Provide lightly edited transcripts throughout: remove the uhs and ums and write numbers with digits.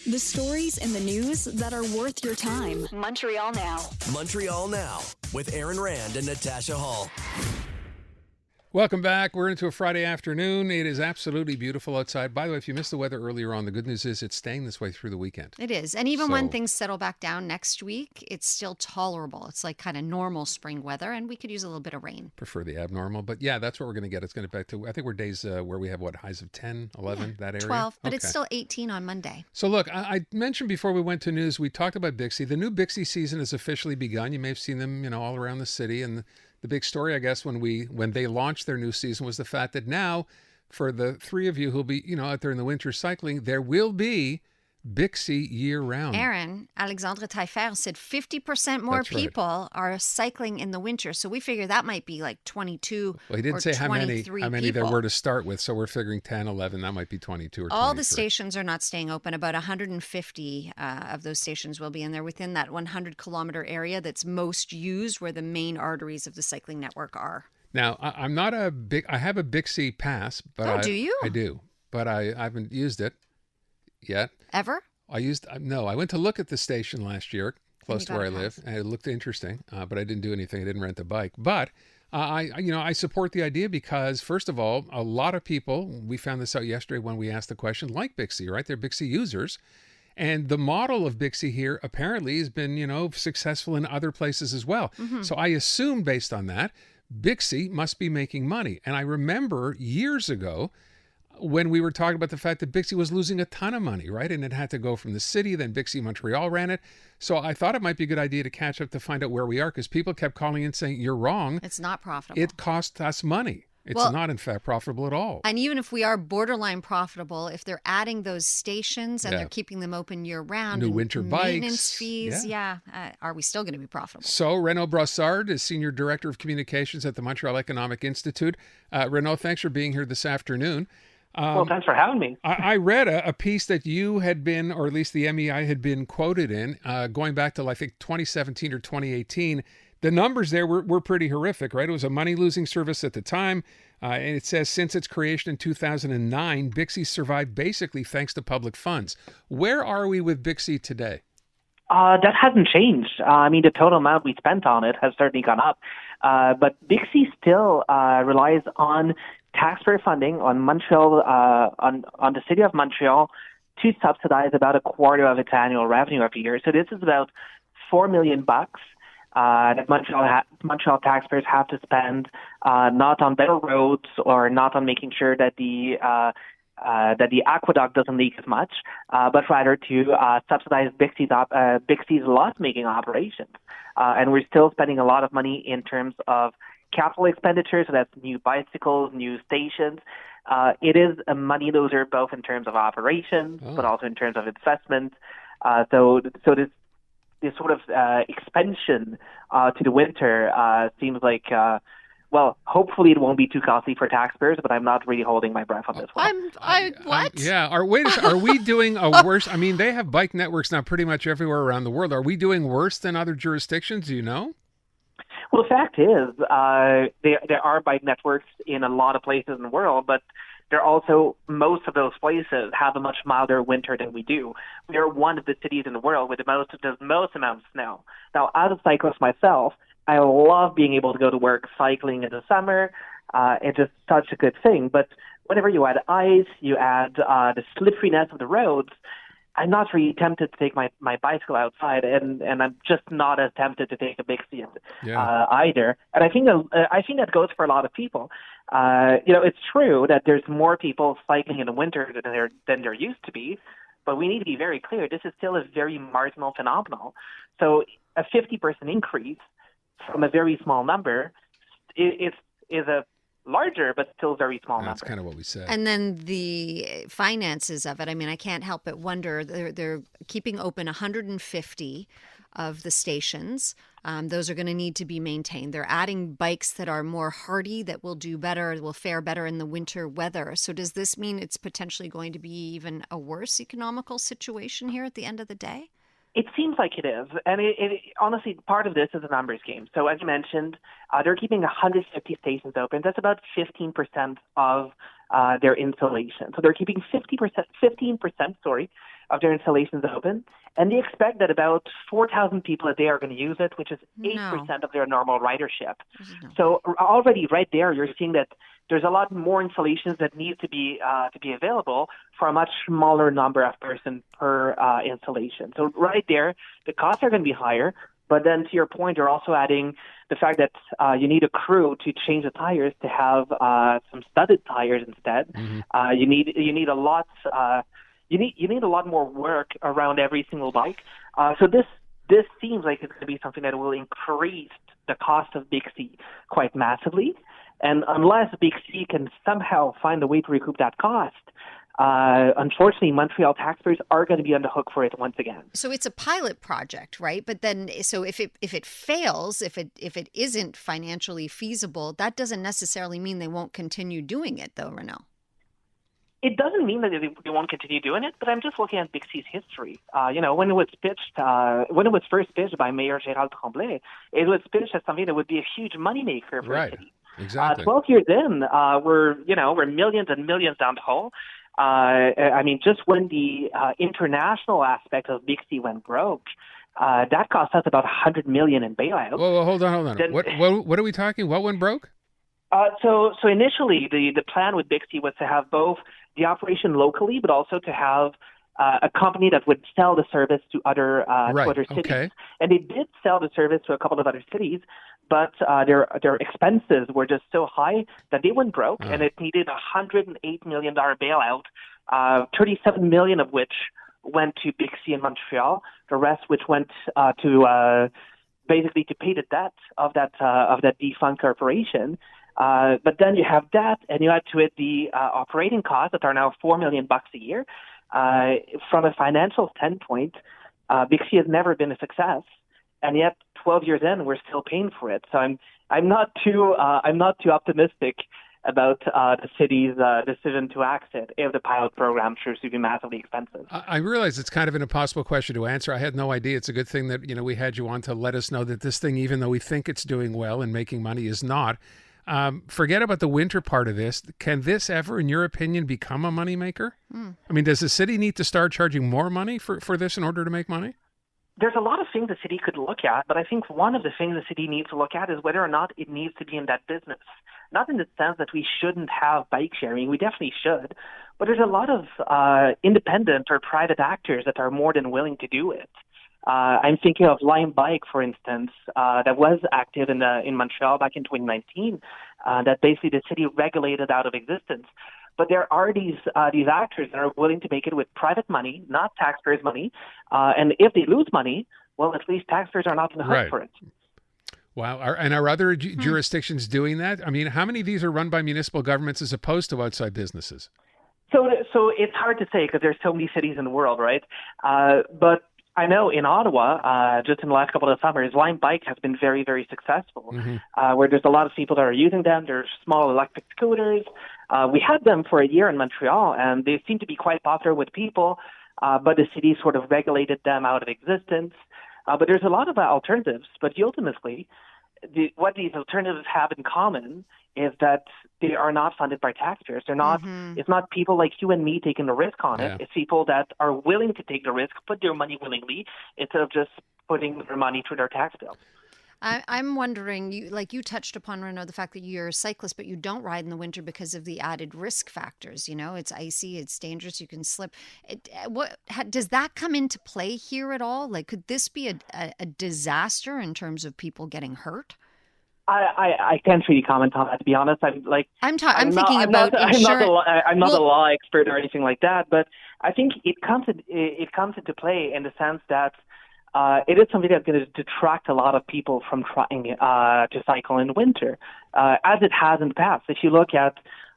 The stories in the news that are worth your time. Montreal Now. Montreal Now with Aaron Rand and Natasha Hall. Welcome back. We're into a Friday afternoon. It is absolutely beautiful outside. By the way, if you missed the weather earlier on, the good news is it's staying this way through the weekend. It is. And even when things settle back down next week, it's still tolerable. It's like kind of normal spring weather, and we could use a little bit of rain. Prefer the abnormal. But yeah, that's what we're going to get. It's going to back to, I think we're days where we have, highs of 10, 11, that area? 12, but it's still 18 on Monday. So look, I mentioned before we went to news, we talked about Bixi. The new Bixi season has officially begun. You may have seen them, all around the city. And the big story, I guess, when they launched their new season was the fact that now, for the three of you who'll be, out there in the winter cycling, there will be Bixi year-round. Aaron, Alexandre Taillefer said 50% more people are cycling in the winter. So we figure that might be like 22 Well, he didn't or say how many people. there were to start with. So we're figuring 10, 11. That might be 22 or 23. All the stations are not staying open. About 150 of those stations will be, and they're within that 100-kilometer area that's most used, where the main arteries of the cycling network are. Now, I have a Bixi pass. But do you? I do, but I haven't used it yet. Ever? I went to look at the station last year, close to where I live, and it looked interesting, but I didn't do anything. I didn't rent a bike. But I support the idea because, first of all, a lot of people, we found this out yesterday when we asked the question, like Bixi, right? They're Bixi users. And the model of Bixi here apparently has been, successful in other places as well. Mm-hmm. So I assume based on that, Bixi must be making money. And I remember years ago, when we were talking about the fact that Bixi was losing a ton of money, right? And it had to go from the city, then Bixi Montreal ran it. So I thought it might be a good idea to catch up to find out where we are, because people kept calling in saying, you're wrong. It's not profitable. It cost us money. It's not, in fact, profitable at all. And even if we are borderline profitable, if they're adding those stations and they're keeping them open year-round, new winter maintenance bikes, fees, are we still going to be profitable? So Renaud Brossard is Senior Director of Communications at the Montreal Economic Institute. Renaud, thanks for being here this afternoon. Well, thanks for having me. I read a piece that you had been, or at least the MEI had been quoted in, going back to, I think, 2017 or 2018. The numbers there were pretty horrific, right? It was a money-losing service at the time. And it says, since its creation in 2009, Bixi survived basically thanks to public funds. Where are we with Bixi today? That hasn't changed. The total amount we spent on it has certainly gone up. But Bixi still relies on taxpayer funding on Montreal, on the city of Montreal, to subsidize about a quarter of its annual revenue every year. So this is about $4 million that Montreal taxpayers have to spend, not on better roads or not on making sure that the aqueduct doesn't leak as much, but rather to subsidize Bixi's loss-making operations. And we're still spending a lot of money in terms of capital expenditure, so that's new bicycles, new stations. It is a money loser both in terms of operations, but also in terms of investment. So this sort of expansion to the winter seems like, hopefully it won't be too costly for taxpayers, but I'm not really holding my breath on this one. What? Are we doing a worse? They have bike networks now pretty much everywhere around the world. Are we doing worse than other jurisdictions? Do you know? Well, the fact is, there are bike networks in a lot of places in the world, but most of those places have a much milder winter than we do. We are one of the cities in the world with the most amount of snow. Now, as a cyclist myself, I love being able to go to work cycling in the summer. It's just such a good thing. But whenever you add ice, you add the slipperiness of the roads, I'm not really tempted to take my bicycle outside, and I'm just not as tempted to take a Bixi either. And I think that goes for a lot of people. It's true that there's more people cycling in the winter than there used to be, but we need to be very clear. This is still a very marginal phenomenon. So a 50% increase from a very small number is a larger but still very small number. That's kind of what we said. And then the finances of it. I can't help but wonder. They're keeping open 150 of the stations. Those are going to need to be maintained. They're adding bikes that are more hardy, that will do better, will fare better in the winter weather. So does this mean it's potentially going to be even a worse economical situation here at the end of the day? It seems like it is. And it honestly, part of this is a numbers game. So as you mentioned, they're keeping 150 stations open. That's about 15% of their installation. So they're keeping 15% of their installations open, and they expect that about 4,000 people a day are going to use it, which is 8% of their normal ridership. So already right there, you're seeing that there's a lot more installations that need to be available for a much smaller number of persons per installation. So right there, the costs are going to be higher. But then to your point, you're also adding the fact that you need a crew to change the tires to have some studded tires instead. Mm-hmm. You need a lot. You need a lot more work around every single bike. So this seems like it's going to be something that will increase the cost of Bixi quite massively. And unless Bixi can somehow find a way to recoup that cost, unfortunately, Montreal taxpayers are going to be on the hook for it once again. So it's a pilot project, right? But then, so if it fails, if it isn't financially feasible, that doesn't necessarily mean they won't continue doing it, though, Renaud. It doesn't mean that they won't continue doing it, but I'm just looking at Bixi's history. When it was pitched, when it was first pitched by Mayor Gérald Tremblay, it was pitched as something that would be a huge moneymaker for the city. Exactly. 12 years in, we're millions and millions down the hole. Just when the international aspect of Bixi went broke, that cost us about $100 million in bailout. Whoa, hold on. Then, what are we talking? What went broke? So initially, the plan with Bixi was to have both the operation locally, but also to have a company that would sell the service to other cities. Okay. And they did sell the service to a couple of other cities, but their expenses were just so high that they went broke, and it needed a $108 million bailout, $37 million of which went to Bixi in Montreal, the rest which went to basically to pay the debt of that defunct corporation. But then you have that, and you add to it the operating costs that are now $4 million a year. From a financial standpoint, Bixi has never been a success, and yet 12 years in, we're still paying for it. So I'm not too optimistic about the city's decision to exit if the pilot program proves to be massively expensive. I realize it's kind of an impossible question to answer. I had no idea. It's a good thing that we had you on to let us know that this thing, even though we think it's doing well and making money, is not. Forget about the winter part of this. Can this ever, in your opinion, become a moneymaker? I mean, does the city need to start charging more money for this in order to make money? There's a lot of things the city could look at, but I think one of the things the city needs to look at is whether or not it needs to be in that business. Not in the sense that we shouldn't have bike sharing. We definitely should. But there's a lot of independent or private actors that are more than willing to do it. I'm thinking of Lime Bike, for instance, that was active in Montreal back in 2019, that basically the city regulated out of existence. But there are these actors that are willing to make it with private money, not taxpayers' money. And if they lose money, well, at least taxpayers are not on the hook for it. Wow. Are other jurisdictions doing that? I mean, how many of these are run by municipal governments as opposed to outside businesses? So it's hard to say because there's so many cities in the world, right? But I know in Ottawa, just in the last couple of summers, Lime Bike has been very, very successful, where there's a lot of people that are using them. They're small electric scooters. We had them for a year in Montreal, and they seem to be quite popular with people, but the city sort of regulated them out of existence. But there's a lot of alternatives, but ultimately, what these alternatives have in common is that they are not funded by taxpayers. They're not. It's not people like you and me taking the risk on it. It's people that are willing to take the risk, put their money willingly, instead of just putting their money through their tax bill. I'm wondering, you touched upon, Renaud, the fact that you're a cyclist, but you don't ride in the winter because of the added risk factors. It's icy, it's dangerous, you can slip. Does that come into play here at all? Like, could this be a disaster in terms of people getting hurt? I can't really comment on that, to be honest. I'm thinking about insurance. I'm not a law expert or anything like that, but I think it comes into play in the sense that it is something that's going to detract a lot of people from trying to cycle in winter, as it has in the past. If you look at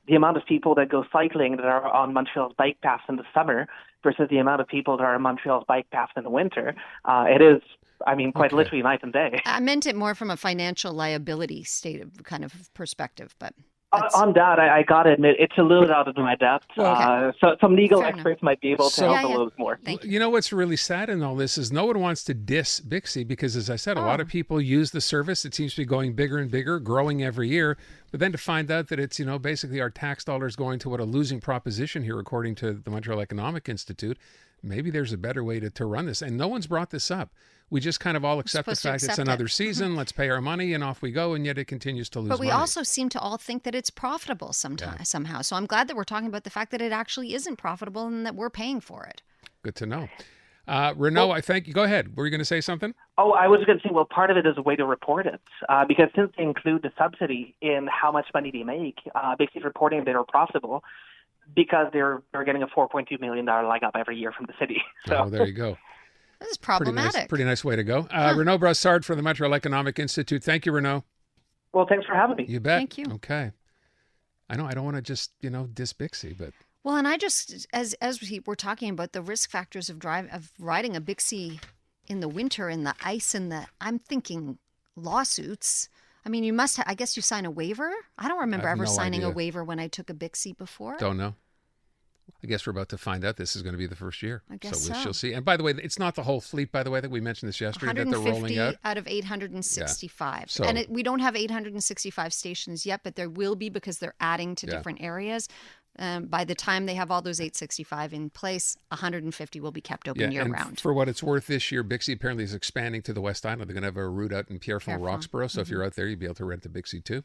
the amount of people that go cycling that are on Montreal's bike paths in the summer versus the amount of people that are on Montreal's bike paths in the winter, it is, quite literally night and day. I meant it more from a financial liability state of kind of perspective, but... On that, I got to admit, it's a little out of my depth. So some legal experts might be able to help a little more. You know what's really sad in all this is no one wants to diss Bixi because, as I said, a lot of people use the service. It seems to be going bigger and bigger, growing every year. But then to find out that it's, basically our tax dollars going to what a losing proposition here, according to the Montreal Economic Institute, maybe there's a better way to run this. And no one's brought this up. We just kind of all accept the fact it's another season. Let's pay our money and off we go. And yet it continues to lose money. But we also seem to all think that it's profitable somehow. So I'm glad that we're talking about the fact that it actually isn't profitable and that we're paying for it. Good to know. Renaud, I thank you. Go ahead. Were you going to say something? Oh, I was going to say, well, part of it is a way to report it, because since they include the subsidy in how much money they make, Bixi's reporting they are profitable because they're getting a $4.2 million leg up every year from the city. So. Oh, there you go. This is problematic. Pretty nice way to go. Renaud Brossard from the Montreal Economic Institute. Thank you, Renaud. Well, thanks for having me. You bet. Thank you. Okay. I know I don't want to just, diss Bixi, but... Well, and I just, as we're talking about the risk factors of riding a Bixi in the winter in the ice and I'm thinking lawsuits. I mean, you must, I guess you sign a waiver. I don't remember ever signing a waiver when I took a Bixi before. Don't know. I guess we're about to find out. This is going to be the first year. I guess so. We shall see. And by the way, it's not the whole fleet, by the way, that we mentioned this yesterday that they're rolling out. 150 out of 865. Yeah. So, and we don't have 865 stations yet, but there will be because they're adding to different areas. By the time they have all those 865 in place, 150 will be kept open year-round. For what it's worth, this year, Bixi apparently is expanding to the West Island. They're going to have a route out in Pierrefonds, Roxborough. So if you're out there, you'll be able to rent a Bixi too.